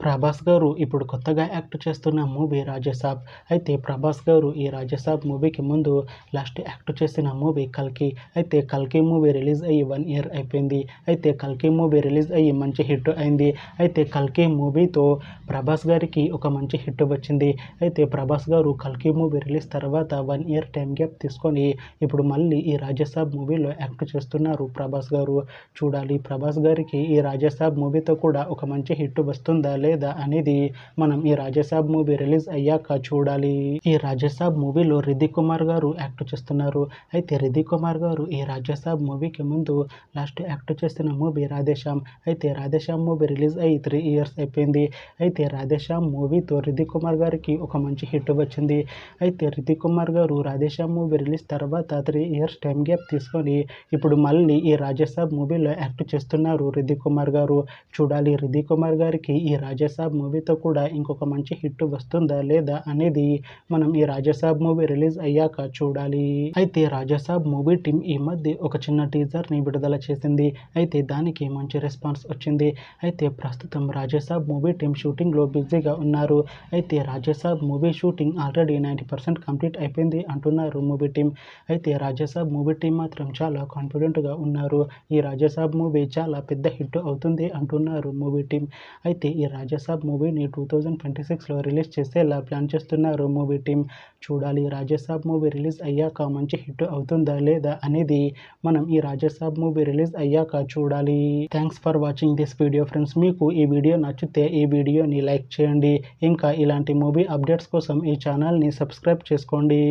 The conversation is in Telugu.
ప్రభాస్ గారు ఇప్పుడు కొత్తగా యాక్ట్ చేస్తున్న మూవీ రాజసాబ్. అయితే ప్రభాస్ గారు ఈ రాజసాబ్ మూవీకి ముందు లాస్ట్ యాక్ట్ చేసిన మూవీ కల్కి. అయితే కల్కి మూవీ రిలీజ్ అయ్యి 1 ఇయర్ అయిపోయింది. అయితే కల్కి మూవీ రిలీజ్ అయ్యి మంచి హిట్ అయింది. అయితే కల్కి మూవీతో ప్రభాస్ గారికి ఒక మంచి హిట్ వచ్చింది. అయితే ప్రభాస్ గారు కల్కి మూవీ రిలీజ్ తర్వాత 1 ఇయర్ టైం గ్యాప్ తీసుకొని ఇప్పుడు మళ్ళీ ఈ రాజసాబ్ మూవీలో యాక్ట్ చేస్తున్నారు ప్రభాస్ గారు. చూడాలి ప్రభాస్ గారికి ఈ రాజసాబ్ మూవీతో కూడా ఒక మంచి హిట్ వస్తుందా లేదా అనేది మనం ఈ రాజసాబ్ మూవీ రిలీజ్ అయ్యాక చూడాలి. ఈ రాజసాబ్ మూవీలో రితిక్ కుమార్ గారు యాక్ట్ చేస్తున్నారు. అయితే రితిక్ కుమార్ గారు ఈ రాజసాబ్ మూవీకి ముందు లాస్ట్ యాక్ట్ చేసిన మూవీ రాధేశ్యామ్. అయితే రాధేశ్యామ్ మూవీ రిలీజ్ అయ్యి 3 ఇయర్స్ అయిపోయింది. అయితే రాధేశ్యామ్ మూవీతో రితిక్ కుమార్ గారికి ఒక మంచి హిట్ వచ్చింది. అయితే రితిక్ కుమార్ గారు రాధేశ్యామ్ మూవీ రిలీజ్ తర్వాత 3 ఇయర్స్ టైం గ్యాప్ తీసుకొని ఇప్పుడు మళ్ళీ ఈ రాజసాబ్ మూవీలో యాక్ట్ చేస్తున్నారు రితిక్ కుమార్ గారు. చూడాలి రితిక్ కుమార్ గారికి ఈ రాజసాబ్ మూవీతో కూడా ఇంకొక మంచి హిట్ వస్తుందా లేదా అనేది మనం ఈ రాజసాబ్ మూవీ రిలీజ్ అయ్యాక చూడాలి. అయితే రాజసాబ్ మూవీ టీం ఈ మధ్య ఒక చిన్న టీజర్ని విడుదల చేసింది. అయితే దానికి మంచి రెస్పాన్స్ వచ్చింది. అయితే ప్రస్తుతం రాజసాబ్ మూవీ టీం షూటింగ్లో బిజీగా ఉన్నారు. అయితే Raja Saab movie shooting already 90% complete అయిపోయింది అంటున్నారు మూవీ టీం. అయితే రాజసాబ్ మూవీ టీం మాత్రం చాలా కాన్ఫిడెంట్గా ఉన్నారు. ఈ రాజసాబ్ మూవీ చాలా పెద్ద హిట్ అవుతుంది అంటున్నారు మూవీ టీం. అయితే ఈ రాజసాబ్ మూవీని 2026లో రిలీజ్ చేసేలా ప్లాన్ చేస్తున్నారు మూవీ టీం. చూడాలి రాజసాబ్ మూవీ రిలీజ్ అయ్యాక మంచి హిట్ అవుతుందా లేదా అనేది మనం ఈ రాజసాబ్ మూవీ రిలీజ్ అయ్యాక చూడాలి. Thanks for watching this video friends. మీకు ఈ వీడియో నచ్చితే ఈ వీడియోని లైక్ చేయండి. ఇంకా ఇలాంటి మూవీ అప్డేట్స్ కోసం ఈ ఛానల్ని సబ్స్క్రైబ్ చేసుకోండి.